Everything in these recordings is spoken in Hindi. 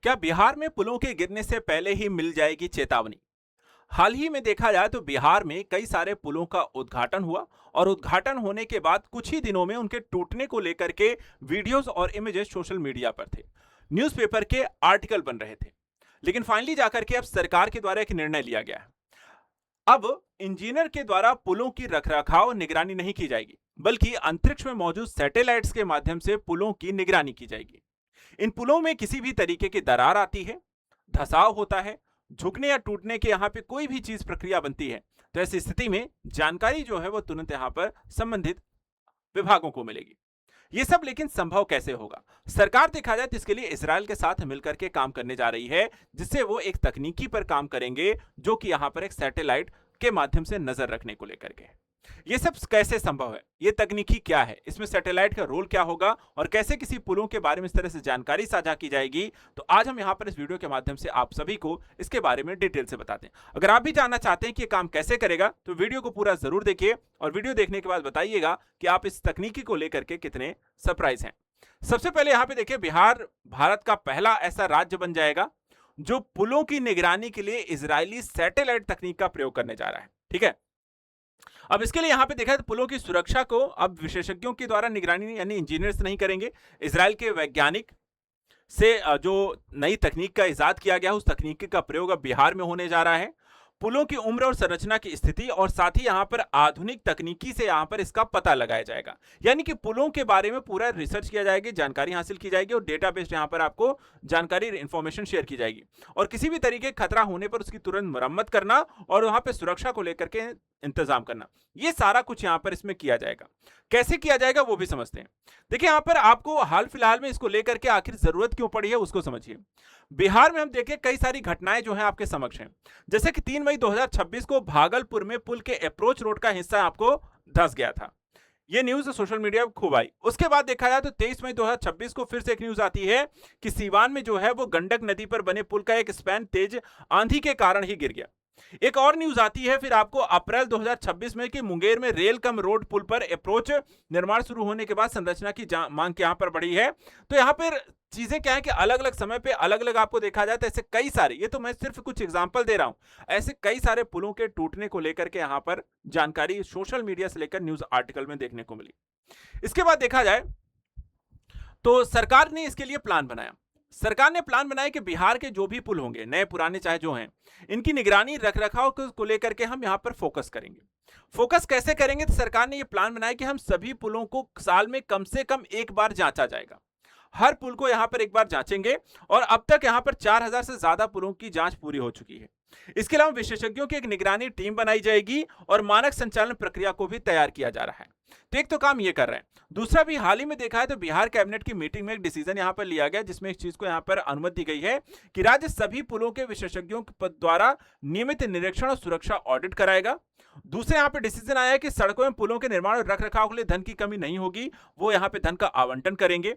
क्या बिहार में पुलों के गिरने से पहले ही मिल जाएगी चेतावनी? हाल ही में देखा जाए तो बिहार में कई सारे पुलों का उद्घाटन हुआ और उद्घाटन होने के बाद कुछ ही दिनों में उनके टूटने को लेकर के वीडियोस और इमेजेस सोशल मीडिया पर थे। न्यूज़पेपर के आर्टिकल बन रहे थे। लेकिन फाइनली जाकर के अब सरकार के द्वारा एक निर्णय लिया गया है। अब इंजीनियर के द्वारा पुलों की रखरखाव और निगरानी नहीं की जाएगी, बल्कि अंतरिक्ष में मौजूद सैटेलाइट्स के माध्यम से पुलों की निगरानी की जाएगी। इन पुलों में किसी भी तरीके की दरार आती है, धसाव होता है, झुकने या टूटने के यहाँ पे कोई भी चीज प्रक्रिया बनती है, तो ऐसी स्थिति में जानकारी जो है वो तुरंत यहाँ पर संबंधित विभागों को मिलेगी। ये सब लेकिन संभव कैसे होगा? सरकार देखा जाए तो इसके लिए इजराइल के साथ मिलकर के काम करने जा रही है, जिससे वो एक तकनीकी पर काम करेंगे जो कि यहाँ पर एक सैटेलाइट के माध्यम से नजर रखने को लेकर के। ये सब कैसे संभव है? ये तकनीकी क्या है? इसमें सैटेलाइट का रोल क्या होगा और कैसे किसी पुलों के बारे में इस तरह से जानकारी साझा की जाएगी? तो आज हम यहाँ पर इस वीडियो के माध्यम से आप सभी को इसके बारे में डिटेल से बताते हैं। अगर आप भी जानना चाहते हैं कि ये काम कैसे करेगा तो वीडियो को पूरा जरूर देखिए और वीडियो देखने के बाद बताइएगा कि आप इस तकनीकी को लेकर के कितने सरप्राइज हैं। सबसे पहले यहाँ पे देखिए, बिहार भारत का पहला ऐसा राज्य बन जाएगा जो पुलों की निगरानी के लिए इजरायली सैटेलाइट तकनीक का प्रयोग करने जा रहा है। ठीक है, अब इसके लिए यहां पे देखा है तो पुलों की सुरक्षा को अब विशेषज्ञों के द्वारा निगरानी यानी इंजीनियर्स नहीं करेंगे। इजराइल के वैज्ञानिक से जो नई तकनीक का इजाद किया गया उस तकनीक का प्रयोग अब बिहार में होने जा रहा है। पुलों की उम्र और संरचना की स्थिति और साथ ही यहां पर आधुनिक तकनीकी से यहां पर इसका पता लगाया जाएगा, यानी कि पुलों के बारे में पूरा रिसर्च किया जाएगी, जानकारी हासिल की जाएगी और डेटाबेस यहां पर आपको जानकारी इंफॉर्मेशन शेयर की जाएगी और किसी भी तरीके खतरा होने पर उसकी तुरंत मरम्मत करना और वहां पर सुरक्षा को लेकर के इंतजाम करना, ये सारा कुछ यहां पर इसमें किया जाएगा। कैसे किया जाएगा वो भी समझते हैं। देखिए, यहां पर आपको हाल फिलहाल में इसको लेकर के आखिर जरूरत क्यों पड़ी है उसको समझिए। बिहार में हम देखें कई सारी घटनाएं जो हैं आपके समक्ष हैं, जैसे कि 3 मई 2026 को भागलपुर में पुल के अप्रोच रोड का हिस्सा आपको धंस गया था। ये न्यूज सोशल मीडिया पर खूब आई। उसके बाद देखा जाए तो 23 मई 2026 को फिर से एक न्यूज आती है कि सीवान में जो है वो गंडक नदी पर बने पुल का एक स्पैन तेज आंधी के कारण ही गिर गया। एक और न्यूज आती है फिर आपको अप्रैल 2026 में कि मुंगेर में रेल कम रोड पुल पर अप्रोच निर्माण शुरू होने के बाद संरचना की मांग यहां पर बढ़ी है। तो यहां पर चीजें क्या है कि अलग अलग समय पे अलग अलग आपको देखा जाए तो ऐसे कई सारे, ये तो मैं सिर्फ कुछ एग्जांपल दे रहा हूं, ऐसे कई सारे पुलों के टूटने को लेकर के यहां पर जानकारी सोशल मीडिया से लेकर न्यूज आर्टिकल में देखने को मिली। इसके बाद देखा जाए तो सरकार ने इसके लिए प्लान बनाया। सरकार ने प्लान बनाया कि बिहार के जो भी पुल होंगे, नए पुराने चाहे जो हैं, इनकी निगरानी रखरखाव को लेकर के हम यहां पर फोकस करेंगे। फोकस कैसे करेंगे? तो सरकार ने यह प्लान बनाया कि हम सभी पुलों को साल में कम से कम एक बार जांचा जाएगा। हर पुल को यहां पर एक बार जांचेंगे और अब तक यहां पर 4000 से ज्यादा पुलों की जांच पूरी हो चुकी है। इसके अलावा विशेषज्ञों की एक निगरानी टीम बनाई जाएगी और मानक संचालन प्रक्रिया को भी तैयार किया जा रहा है। तो एक तो काम ये कर रहे हैं। दूसरा भी हाल ही में देखा है तो बिहार कैबिनेट की मीटिंग में एक डिसीजन यहां पर लिया गया, जिसमें इस चीज को यहां पर अनुमति दी गई है कि राज्य सभी पुलों के विशेषज्ञों द्वारा नियमित निरीक्षण और सुरक्षा ऑडिट कराएगा। दूसरे यहां पर डिसीजन आया है कि सड़कों में पुलों के निर्माण और रखरखाव के लिए धन की कमी नहीं होगी, वो यहां पे धन का आवंटन करेंगे।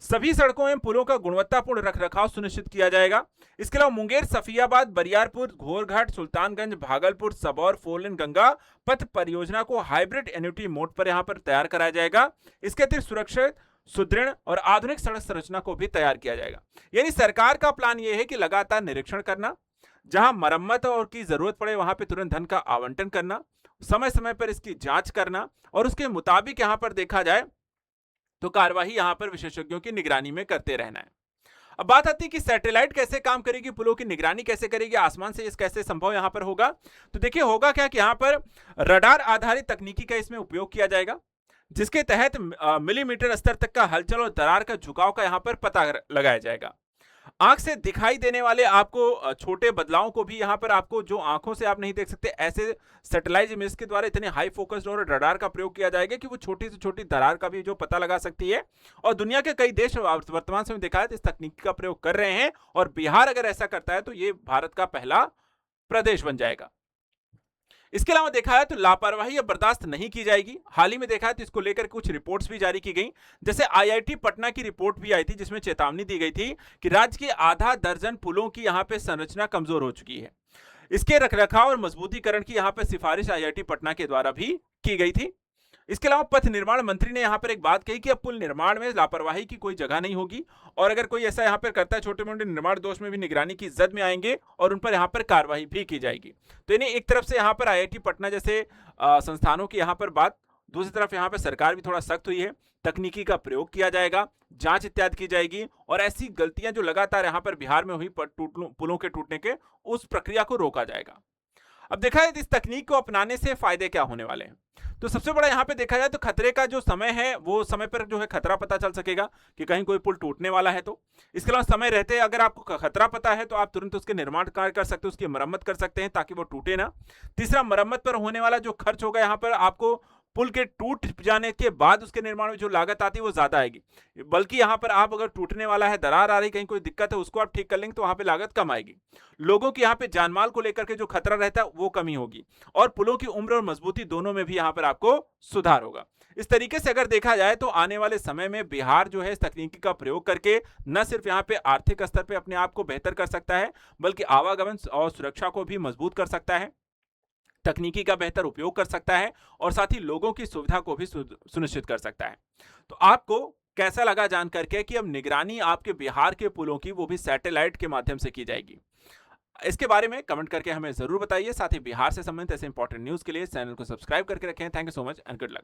सभी सड़कों में पुलों का गुणवत्तापूर्ण रखरखाव सुनिश्चित किया जाएगा। इसके अलावा मुंगेर, सफियाबाद, बरियारपुर, घोरघाट, सुल्तानगंज, भागलपुर, सबौर फोरलेन गंगा पथ परियोजना को हाइब्रिड एन्युटी मोड पर यहां पर तैयार कराया जाएगा। इसके अतिरिक्त सुरक्षित, सुदृढ़ और आधुनिक सड़क संरचना को भी तैयार किया जाएगा। यानी सरकार का प्लान यह है कि लगातार निरीक्षण करना, जहां मरम्मत और की जरूरत पड़े वहां पे तुरंत धन का आवंटन करना, समय समय पर इसकी जांच करना और उसके मुताबिक यहां पर देखा जाए तो कार्यवाही यहां पर विशेषज्ञों की निगरानी में करते रहना है। अब बात आती है कि सैटेलाइट कैसे काम करेगी, पुलों की निगरानी कैसे करेगी, आसमान से इस कैसे संभव यहां पर होगा। तो देखिए, होगा क्या कि यहां पर रडार आधारित तकनीकी का इसमें उपयोग किया जाएगा, जिसके तहत मिलीमीटर स्तर तक का हलचल और दरार का झुकाव का यहां पर पता लगाया जाएगा। आंख से दिखाई देने वाले आपको छोटे बदलावों को भी यहां पर आपको जो आंखों से आप नहीं देख सकते, ऐसे सैटेलाइट इमेज के द्वारा इतने हाई फोकस्ड और रडार का प्रयोग किया जाएगा कि वो छोटी से छोटी दरार का भी जो पता लगा सकती है। और दुनिया के कई देश वर्तमान समय देखा है तो इस तकनीक का प्रयोग कर रहे हैं और बिहार अगर ऐसा करता है तो ये भारत का पहला प्रदेश बन जाएगा। इसके अलावा देखा है तो लापरवाही अब बर्दाश्त नहीं की जाएगी। हाल ही में देखा है तो इसको लेकर कुछ रिपोर्ट्स भी जारी की गई, जैसे आईआईटी पटना की रिपोर्ट भी आई थी जिसमें चेतावनी दी गई थी कि राज्य के आधा दर्जन पुलों की यहां पे संरचना कमजोर हो चुकी है। इसके रखरखाव और मजबूतीकरण की यहां पे सिफारिश आईआईटी पटना के द्वारा भी की गई थी। इसके अलावा पथ निर्माण मंत्री ने यहाँ पर एक बात कही कि अब पुल निर्माण में लापरवाही की कोई जगह नहीं होगी और अगर कोई ऐसा यहाँ पर करता है छोटे मोटे निर्माण दोष में भी निगरानी की जद में आएंगे और उन पर यहाँ पर कार्रवाई भी की जाएगी। तो इन्हें एक तरफ से यहाँ पर आईआईटी पटना जैसे संस्थानों की यहाँ पर बात, दूसरी तरफ यहाँ पर सरकार भी थोड़ा सख्त हुई है, तकनीकी का प्रयोग किया जाएगा, जांच इत्यादि की जाएगी और ऐसी गलतियां जो लगातार यहाँ पर बिहार में हुई पुलों के टूटने के, उस प्रक्रिया को रोका जाएगा। अब देखा है इस तकनीक को अपनाने से फायदे क्या होने वाले हैं। तो सबसे बड़ा यहाँ पे देखा जाए तो खतरे का जो समय है वो समय पर जो है खतरा पता चल सकेगा कि कहीं कोई पुल टूटने वाला है। तो इसके अलावा समय रहते अगर आपको खतरा पता है तो आप तुरंत उसके निर्माण कार्य कर सकते हो, उसकी मरम्मत कर सकते हैं ताकि वो टूटे ना। तीसरा, मरम्मत पर होने वाला जो खर्च होगा यहाँ पर आपको पुल के टूट जाने के बाद उसके निर्माण में जो लागत आती है वो ज्यादा आएगी, बल्कि यहाँ पर आप अगर टूटने वाला है, दरार आ रही, कहीं कोई दिक्कत है, उसको आप ठीक कर लेंगे तो वहां पे लागत कम आएगी। लोगों की यहाँ पे जानमाल को लेकर के जो खतरा रहता है वो कमी होगी और पुलों की उम्र और मजबूती दोनों में भी यहाँ पर आपको सुधार होगा। इस तरीके से अगर देखा जाए तो आने वाले समय में बिहार जो है इस तकनीकी का प्रयोग करके न सिर्फ यहाँ पे आर्थिक स्तर पे अपने आप को बेहतर कर सकता है बल्कि आवागमन और सुरक्षा को भी मजबूत कर सकता है, तकनीकी का बेहतर उपयोग कर सकता है और साथ ही लोगों की सुविधा को भी सुनिश्चित कर सकता है। तो आपको कैसा लगा जान करके कि अब निगरानी आपके बिहार के पुलों की वो भी सैटेलाइट के माध्यम से की जाएगी? इसके बारे में कमेंट करके हमें जरूर बताइए। साथ ही बिहार से संबंधित ऐसे इंपॉर्टेंट न्यूज के लिए चैनल को सब्सक्राइब करके रखें। Thank you so much and good luck.